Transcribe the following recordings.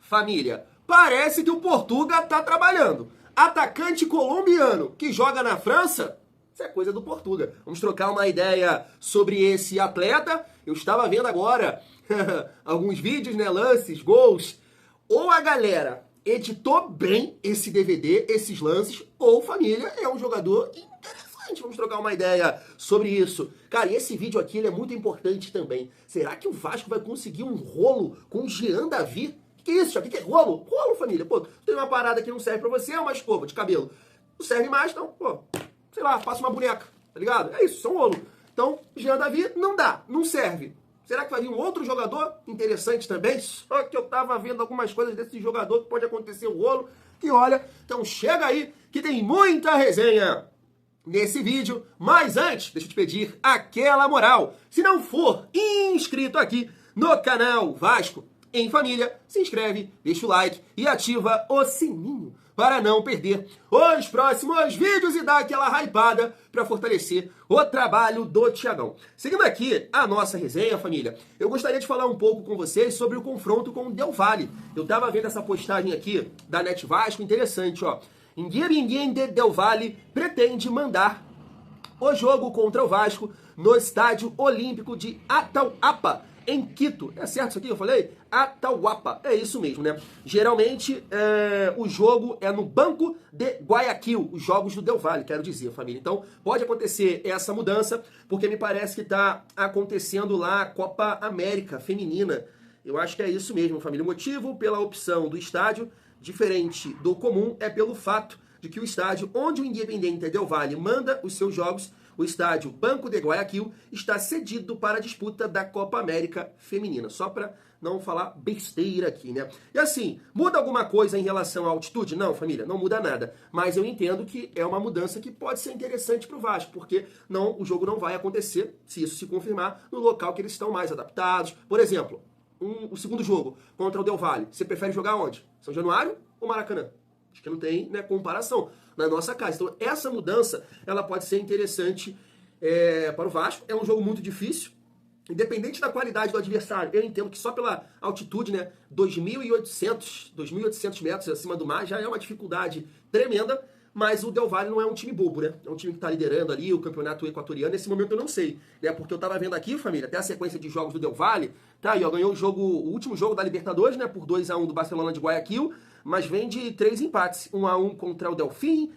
Família, parece que o Portuga tá trabalhando. Atacante colombiano que joga na França, isso é coisa do Portuga. Vamos trocar uma ideia sobre esse atleta. Eu estava vendo agora alguns vídeos, né, lances, gols. Ou a galera editou bem esse DVD, esses lances, ou família é um jogador interessante. Vamos trocar uma ideia sobre isso. Cara, e esse vídeo aqui ele é muito importante também. Será que o Vasco vai conseguir um rolo com o Jean Davi? Que é isso? O que é rolo? Rolo, família. Pô, tem uma parada que não serve pra você, é uma escova de cabelo. Não serve mais, então, pô, sei lá, passa uma boneca, tá ligado? É isso, são rolo. Então, Jean Davi não dá, não serve. Será que vai vir um outro jogador interessante também? Só que eu tava vendo algumas coisas desse jogador que pode acontecer o rolo. E olha, então chega aí que tem muita resenha nesse vídeo. Mas antes, deixa eu te pedir aquela moral. Se não for inscrito aqui no canal Vasco em Família, se inscreve, deixa o like e ativa o sininho para não perder os próximos vídeos e dar aquela hypada para fortalecer o trabalho do Thiagão. Seguindo aqui a nossa resenha, família, eu gostaria de falar um pouco com vocês sobre o confronto com o Del Valle. Eu tava vendo essa postagem aqui da Net Vasco, interessante, ó. Independiente Del Valle pretende mandar o jogo contra o Vasco no Estádio Olímpico de Atahualpa, em Quito. É certo isso aqui? Eu falei? Atahualpa. É isso mesmo, né? Geralmente, o jogo é no Banco de Guayaquil. Os jogos do Del Valle, quero dizer, família. Então, pode acontecer essa mudança, porque me parece que está acontecendo lá a Copa América Feminina. Eu acho que é isso mesmo, família. O motivo pela opção do estádio, diferente do comum, é pelo fato de que o estádio onde o Independiente Del Valle manda os seus jogos, o estádio Banco de Guayaquil, está cedido para a disputa da Copa América Feminina. Só para não falar besteira aqui, né? E assim, muda alguma coisa em relação à altitude? Não, família, não muda nada. Mas eu entendo que é uma mudança que pode ser interessante para o Vasco, porque o jogo não vai acontecer, se isso se confirmar, no local que eles estão mais adaptados. Por exemplo, o segundo jogo contra o Del Valle, você prefere jogar onde? São Januário ou Maracanã? Acho que não tem, né, comparação na nossa casa. Então, essa mudança, ela pode ser interessante para o Vasco. É um jogo muito difícil. Independente da qualidade do adversário, eu entendo que só pela altitude, né, 2.800 metros acima do mar, já é uma dificuldade tremenda. Mas o Del Valle não é um time bobo, né? É um time que tá liderando ali o campeonato equatoriano. Nesse momento eu não sei, né? Porque eu tava vendo aqui, família, até a sequência de jogos do Del Valle. Tá aí, ó, ganhou o último jogo da Libertadores, né? Por 2-1 do Barcelona de Guayaquil. Mas vem de 3 empates. 1-1 contra o Delfim,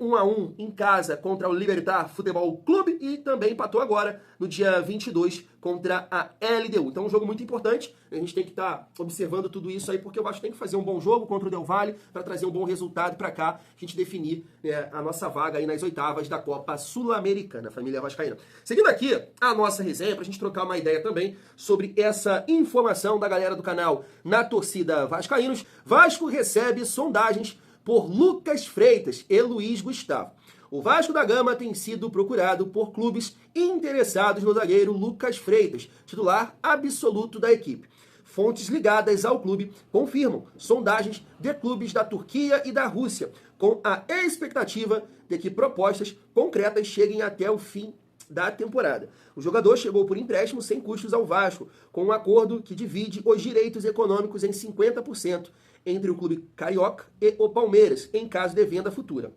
1-1 em casa contra o Libertad Futebol Clube e também empatou agora no dia 22 contra a LDU. Então um jogo muito importante, a gente tem que estar observando tudo isso aí, porque eu acho que tem que fazer um bom jogo contra o Del Valle para trazer um bom resultado para cá, a gente definir, né, a nossa vaga aí nas oitavas da Copa Sul-Americana, família vascaína. Seguindo aqui a nossa resenha, para a gente trocar uma ideia também sobre essa informação da galera do canal Na Torcida Vascaínos, Vasco recebe sondagens por Lucas Freitas e Luiz Gustavo. O Vasco da Gama tem sido procurado por clubes interessados no zagueiro Lucas Freitas, titular absoluto da equipe. Fontes ligadas ao clube confirmam sondagens de clubes da Turquia e da Rússia, com a expectativa de que propostas concretas cheguem até o fim da temporada. O jogador chegou por empréstimo sem custos ao Vasco, com um acordo que divide os direitos econômicos em 50% entre o clube carioca e o Palmeiras, em caso de venda futura.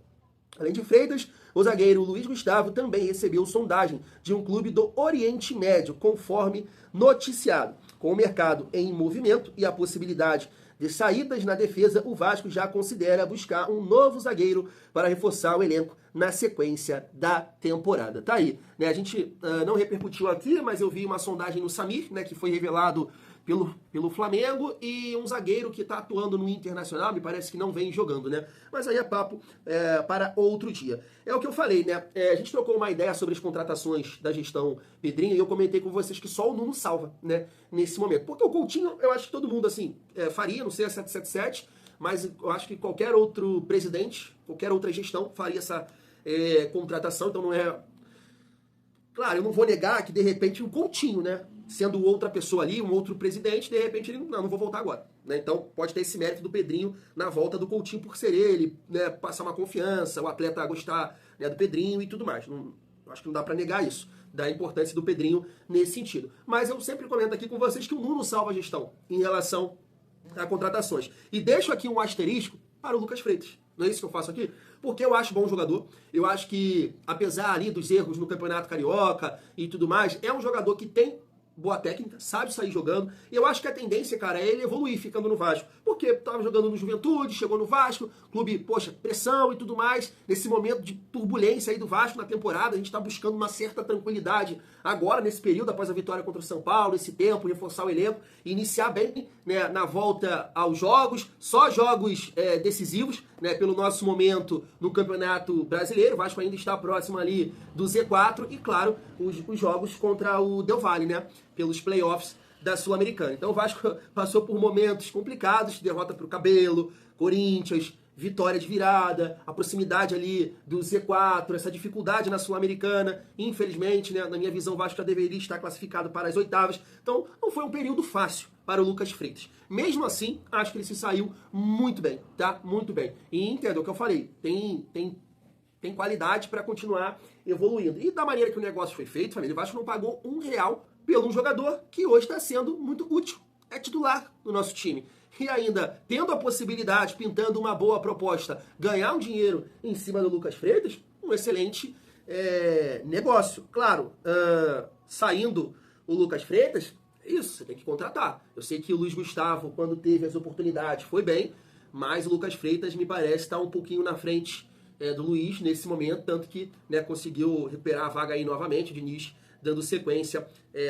Além de Freitas, o zagueiro Luiz Gustavo também recebeu sondagem de um clube do Oriente Médio, conforme noticiado. Com o mercado em movimento e a possibilidade de saídas na defesa, o Vasco já considera buscar um novo zagueiro para reforçar o elenco na sequência da temporada. Tá aí, né? A gente não repercutiu aqui, mas eu vi uma sondagem no Samir, né, que foi revelado pelo Flamengo, e um zagueiro que está atuando no Internacional, me parece que não vem jogando, né? Mas aí é papo para outro dia. É o que eu falei, né? A gente trocou uma ideia sobre as contratações da gestão Pedrinho, e eu comentei com vocês que só o Nuno salva, né? Nesse momento. Porque o Coutinho, eu acho que todo mundo, assim, faria, não sei a 777, mas eu acho que qualquer outro presidente, qualquer outra gestão faria essa contratação, então não é... Claro, eu não vou negar que, de repente, o Coutinho, né? Sendo outra pessoa ali, um outro presidente, de repente ele, não vou voltar agora. Né? Então pode ter esse mérito do Pedrinho na volta do Coutinho por ser ele, né, passar uma confiança, o atleta gostar, né, do Pedrinho e tudo mais. Acho que não dá para negar isso, da importância do Pedrinho nesse sentido. Mas eu sempre comento aqui com vocês que o Nuno salva a gestão em relação a contratações. E deixo aqui um asterisco para o Lucas Freitas. Não é isso que eu faço aqui? Porque eu acho bom jogador. Eu acho que, apesar ali dos erros no Campeonato Carioca e tudo mais, é um jogador que tem boa técnica, sabe sair jogando. E eu acho que a tendência, cara, é ele evoluir ficando no Vasco. Porque tava jogando no Juventude, chegou no Vasco, clube, poxa, pressão e tudo mais. Nesse momento de turbulência aí do Vasco na temporada, a gente tá buscando uma certa tranquilidade agora, nesse período, após a vitória contra o São Paulo, esse tempo, reforçar o elenco e iniciar bem, né, na volta aos jogos, só jogos decisivos, né, pelo nosso momento no Campeonato Brasileiro. O Vasco ainda está próximo ali do Z4 e, claro, os jogos contra o Del Valle, né, pelos playoffs da Sul-Americana. Então o Vasco passou por momentos complicados, derrota para o Cabelo, Corinthians, vitória de virada, a proximidade ali do Z4, essa dificuldade na Sul-Americana. Infelizmente, né, na minha visão, o Vasco já deveria estar classificado para as oitavas. Então não foi um período fácil para o Lucas Freitas. Mesmo assim, acho que ele se saiu muito bem, tá? Muito bem. E entenda o que eu falei, tem qualidade para continuar evoluindo. E da maneira que o negócio foi feito, família, o Vasco não pagou R$1 pelo um jogador que hoje está sendo muito útil. É titular no nosso time. E ainda, tendo a possibilidade, pintando uma boa proposta, ganhar um dinheiro em cima do Lucas Freitas, um excelente negócio. Claro, saindo o Lucas Freitas, isso, você tem que contratar. Eu sei que o Luiz Gustavo, quando teve as oportunidades, foi bem, mas o Lucas Freitas me parece estar um pouquinho na frente do Luiz nesse momento, tanto que, né, conseguiu recuperar a vaga aí novamente, o Diniz dando sequência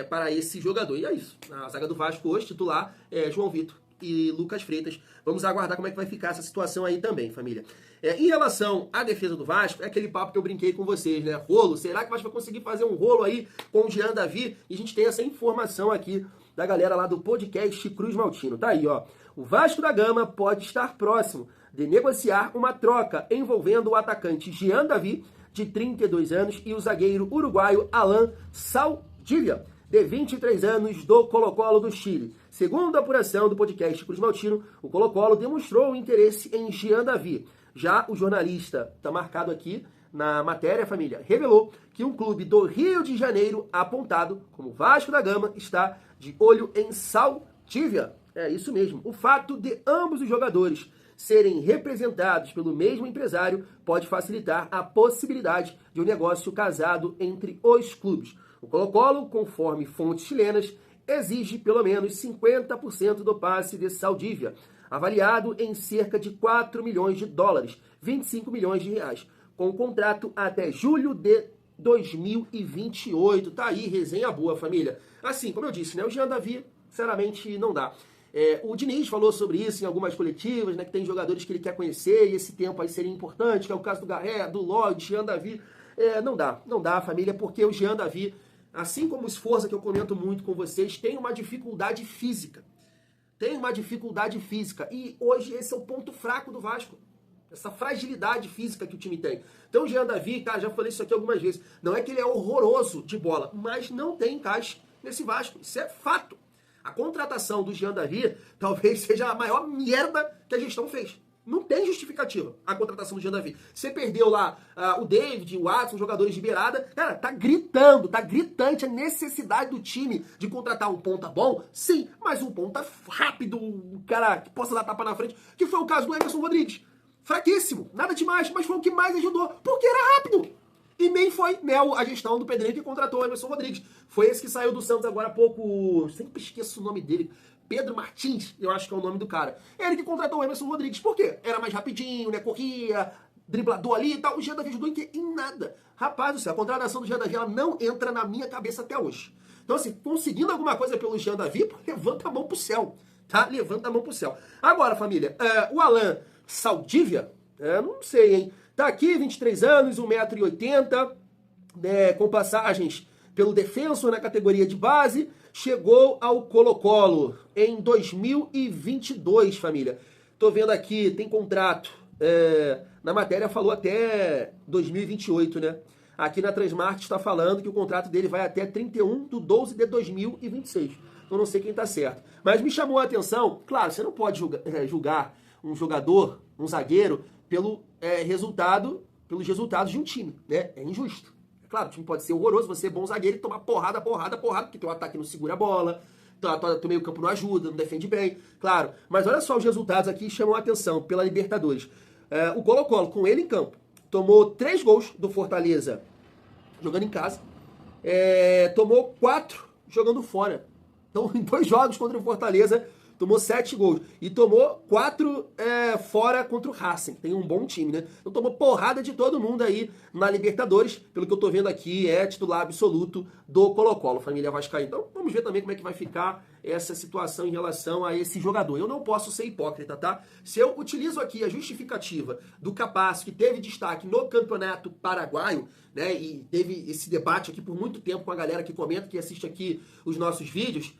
para esse jogador. E é isso. A zaga do Vasco hoje, titular, João Vitor e Lucas Freitas. Vamos aguardar como é que vai ficar essa situação aí também, família. Em relação à defesa do Vasco, é aquele papo que eu brinquei com vocês, né? Rolo, será que o Vasco vai conseguir fazer um rolo aí com o Jean Davi? E a gente tem essa informação aqui da galera lá do podcast Cruz Maltino. Tá aí, ó. O Vasco da Gama pode estar próximo de negociar uma troca envolvendo o atacante Jean Davi, de 32 anos, e o zagueiro uruguaio Alan Saldivia, de 23 anos, do Colo-Colo do Chile. Segundo a apuração do podcast Cruz Maltino, o Colo-Colo demonstrou interesse em Jean Davi. Já o jornalista, está marcado aqui na matéria, família, revelou que um clube do Rio de Janeiro, apontado como Vasco da Gama, está de olho em Saldivia. É isso mesmo. O fato de ambos os jogadores serem representados pelo mesmo empresário pode facilitar a possibilidade de um negócio casado entre os clubes. O Colo-Colo, conforme fontes chilenas, exige pelo menos 50% do passe de Saldivia, avaliado em cerca de 4 milhões de dólares, 25 milhões de reais, com contrato até julho de 2028. Tá aí, resenha boa, família. Assim, como eu disse, né, o Jean Davi, sinceramente, não dá. O Diniz falou sobre isso em algumas coletivas, né, que tem jogadores que ele quer conhecer e esse tempo aí seria importante, que é o caso do Garré, do Lodi, Jean Davi. Não dá, família, porque o Jean Davi, assim como o Esforza, que eu comento muito com vocês, tem uma dificuldade física. E hoje esse é o ponto fraco do Vasco. Essa fragilidade física que o time tem. Então o Jean Davi, cara, já falei isso aqui algumas vezes, não é que ele é horroroso de bola, mas não tem encaixe nesse Vasco. Isso é fato. A contratação do Jean Davi talvez seja a maior merda que a gestão fez. Não tem justificativa a contratação do Jean Davi. Você perdeu lá o David, o Watson, jogadores de beirada. Cara, tá gritante a necessidade do time de contratar um ponta bom, sim, mas um ponta rápido, um cara que possa dar tapa na frente, que foi o caso do Emerson Rodrigues. Fraquíssimo, nada demais, mas foi o que mais ajudou, porque era rápido. E nem foi, né, a gestão do Pedrinho que contratou o Emerson Rodrigues. Foi esse que saiu do Santos agora há pouco, sempre esqueço o nome dele, Pedro Martins, eu acho que é o nome do cara. Ele que contratou o Emerson Rodrigues. Por quê? Era mais rapidinho, né, corria, driblador ali e tal. O Jean Davi ajudou em nada. Rapaz do céu, a contratação do Jean Davi, ela não entra na minha cabeça até hoje. Então, assim, conseguindo alguma coisa pelo Jean Davi, levanta a mão pro céu, tá? Levanta a mão pro céu. Agora, família, o Alan Saldivia, não sei, hein? Tá aqui, 23 anos, 1,80 m, né, com passagens pelo Defensor na categoria de base, chegou ao Colo-Colo em 2022, família. Tô vendo aqui, tem contrato, na matéria falou até 2028, né? Aqui na Transmart está falando que o contrato dele vai até 31/12/2026. Então não sei quem tá certo. Mas me chamou a atenção, claro, você não pode julgar um jogador, um zagueiro, pelos resultados de um time, né? É injusto. É claro, o time pode ser horroroso, você é bom zagueiro e tomar porrada, porque teu ataque não segura a bola, teu meio campo não ajuda, não defende bem, claro. Mas olha só os resultados aqui chamam a atenção pela Libertadores. O Colo-Colo, com ele em campo, tomou 3 gols do Fortaleza jogando em casa, tomou 4 jogando fora. Então, em 2 jogos contra o Fortaleza, tomou 7 gols. E tomou 4 fora contra o Racing. Tem um bom time, né? Então tomou porrada de todo mundo aí na Libertadores. Pelo que eu tô vendo aqui, é titular absoluto do Colo-Colo, família vascaína. Então vamos ver também como é que vai ficar essa situação em relação a esse jogador. Eu não posso ser hipócrita, tá? Se eu utilizo aqui a justificativa do Capasso, que teve destaque no Campeonato Paraguaio, né? E teve esse debate aqui por muito tempo com a galera que comenta, que assiste aqui os nossos vídeos.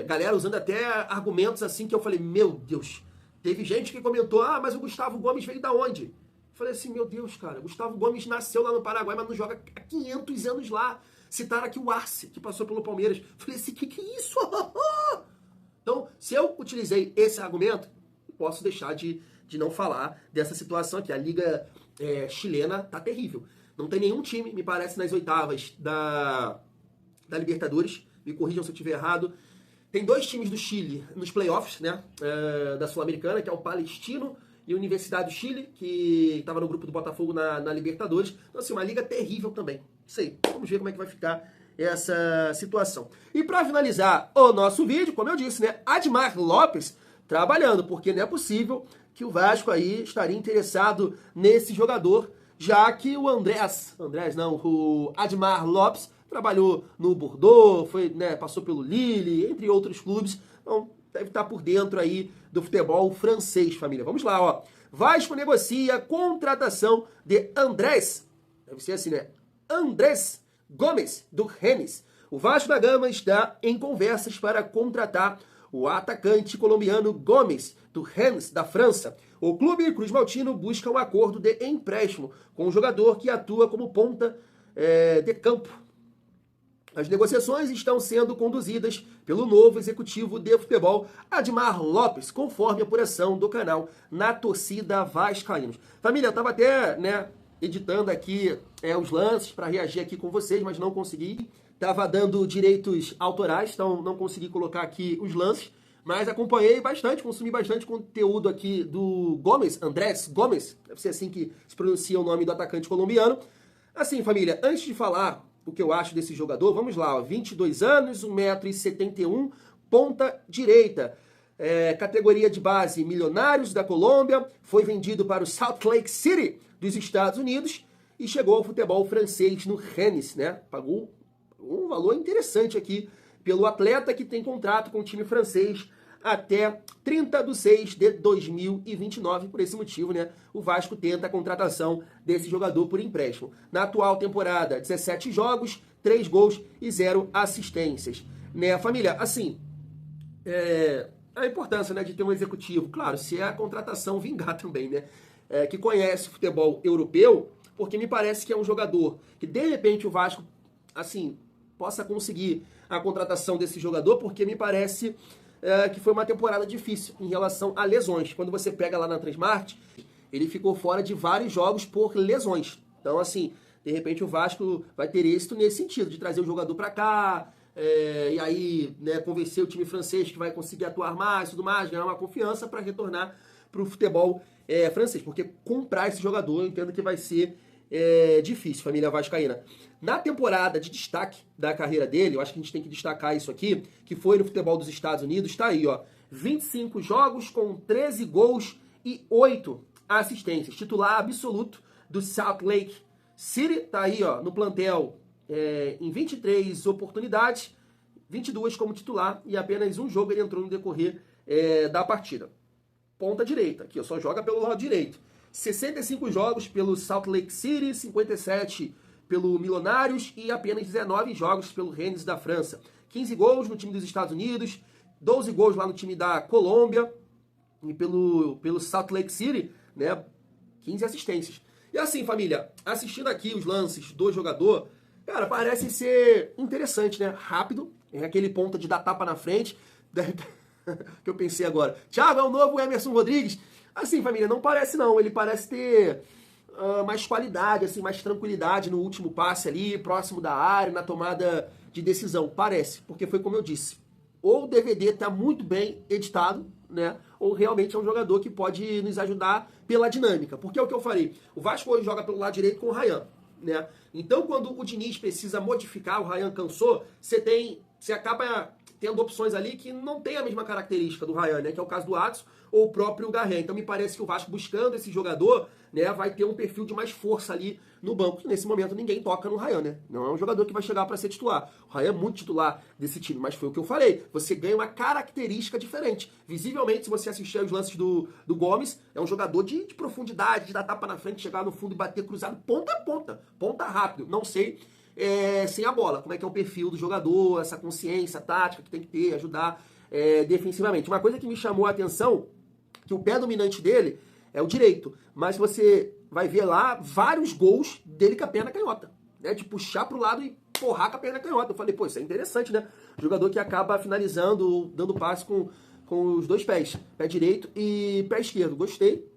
Galera usando até argumentos assim que eu falei, meu Deus, teve gente que comentou, mas o Gustavo Gomes veio da onde? Eu falei assim, meu Deus, cara, Gustavo Gomes nasceu lá no Paraguai, mas não joga há 500 anos lá. Citaram aqui o Arce, que passou pelo Palmeiras. Eu falei assim, que é isso? Então, se eu utilizei esse argumento, não posso deixar de não falar dessa situação aqui. A Liga chilena tá terrível. Não tem nenhum time, me parece, nas oitavas da Libertadores. Me corrijam se eu estiver errado. Tem 2 times do Chile nos playoffs, né? Da Sul-Americana, que é o Palestino e a Universidade do Chile, que estava no grupo do Botafogo na Libertadores. Então, assim, uma liga terrível também. Isso aí. Vamos ver como é que vai ficar essa situação. E para finalizar o nosso vídeo, como eu disse, né? Admar Lopes trabalhando, porque não é possível que o Vasco aí estaria interessado nesse jogador, já que o o Admar Lopes trabalhou no Bordeaux, passou pelo Lille, entre outros clubes. Então, deve estar por dentro aí do futebol francês, família. Vamos lá, ó. Vasco negocia contratação de Andrés, deve ser assim, né? Andrés Gomes, do Rennes. O Vasco da Gama está em conversas para contratar o atacante colombiano Gomes, do Rennes, da França. O clube Cruz Maltino busca um acordo de empréstimo com o jogador que atua como ponta de campo. As negociações estão sendo conduzidas pelo novo executivo de futebol, Admar Lopes, conforme a apuração do canal Na Torcida Vascaínos. Família, eu estava até, editando aqui os lances para reagir aqui com vocês, mas não consegui. Estava dando direitos autorais, então não consegui colocar aqui os lances, mas acompanhei bastante, consumi bastante conteúdo aqui do Gomes, Andrés Gomes, deve ser assim que se pronuncia o nome do atacante colombiano. Assim, família, antes de falar o que eu acho desse jogador, vamos lá, ó, 22 anos, 1,71 m, ponta direita, categoria de base Milionários da Colômbia, foi vendido para o Salt Lake City dos Estados Unidos e chegou ao futebol francês no Rennes, né? Pagou um valor interessante aqui pelo atleta, que tem contrato com o time francês até 30/6/2029. Por esse motivo, né, o Vasco tenta a contratação desse jogador por empréstimo. Na atual temporada, 17 jogos, 3 gols e 0 assistências. Né, família, assim, a importância, né, de ter um executivo, claro, se é a contratação vingar também, né, que conhece o futebol europeu, porque me parece que é um jogador que, de repente, o Vasco, assim, possa conseguir a contratação desse jogador, porque me parece que foi uma temporada difícil em relação a lesões. Quando você pega lá na Transmart, ele ficou fora de vários jogos por lesões. Então, assim, de repente o Vasco vai ter êxito nesse sentido, de trazer o jogador para cá, e aí, né, convencer o time francês que vai conseguir atuar mais, tudo mais, ganhar uma confiança para retornar para o futebol francês. Porque comprar esse jogador, eu entendo que vai ser difícil, família vascaína. Na temporada de destaque da carreira dele, eu acho que a gente tem que destacar isso aqui, que foi no futebol dos Estados Unidos, tá aí, ó, 25 jogos com 13 gols e 8 assistências. Titular absoluto do Salt Lake City, tá aí, ó, no plantel em 23 oportunidades, 22 como titular e apenas um jogo ele entrou no decorrer da partida. Ponta direita, aqui, ó, só joga pelo lado direito. 65 jogos pelo Salt Lake City, 57 pelo Milionários e apenas 19 jogos pelo Rennes da França. 15 gols no time dos Estados Unidos, 12 gols lá no time da Colômbia e pelo Salt Lake City, né, 15 assistências. E assim, família, assistindo aqui os lances do jogador, cara, parece ser interessante, né? Rápido, aquele ponta de dar tapa na frente, que eu pensei agora. Thiago, é o novo Emerson Rodrigues. Assim, família, não parece não, ele parece ter mais qualidade, assim, mais tranquilidade no último passe ali, próximo da área, na tomada de decisão, parece, porque foi como eu disse, ou o DVD está muito bem editado, né? Ou realmente é um jogador que pode nos ajudar pela dinâmica. Porque é o que eu falei, o Vasco hoje joga pelo lado direito com o Ryan, né? Então, quando o Diniz precisa modificar, o Ryan cansou, você acaba tendo opções ali que não tem a mesma característica do Ryan, né? Que é o caso do Adson ou o próprio Garré. Então me parece que o Vasco buscando esse jogador, né, vai ter um perfil de mais força ali no banco, que nesse momento ninguém toca no Ryan, né? Não é um jogador que vai chegar para ser titular. O Ryan é muito titular desse time, mas foi o que eu falei. Você ganha uma característica diferente. Visivelmente, se você assistir aos lances do Gomes, é um jogador de profundidade, de dar tapa na frente, chegar no fundo e bater cruzado ponta a ponta. Ponta rápido. Não sei sem a bola, como é que é o perfil do jogador, essa consciência tática que tem que ter, ajudar defensivamente. Uma coisa que me chamou a atenção, que o pé dominante dele é o direito, mas você vai ver lá vários gols dele com a perna canhota, né? De puxar pro lado e porrar com a perna canhota. Eu falei, pô, isso é interessante, né? Jogador que acaba finalizando, dando passe com os dois pés, pé direito e pé esquerdo. Gostei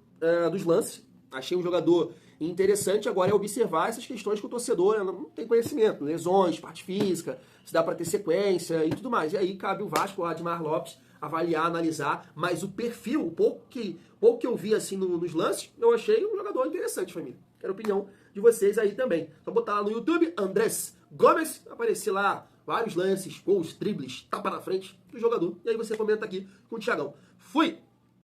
dos lances, achei um jogador interessante. Agora é observar essas questões que o torcedor não tem conhecimento, lesões, parte física, se dá para ter sequência e tudo mais. E aí cabe o Vasco, o Admar Lopes, avaliar, analisar, mas o perfil, o pouco que eu vi assim nos lances, eu achei um jogador interessante, família. Quero a opinião de vocês aí também. Só botar lá no YouTube, Andrés Gomes, aparecer lá vários lances, gols, dribles, tapa na frente do jogador. E aí você comenta aqui com o Thiagão. Fui!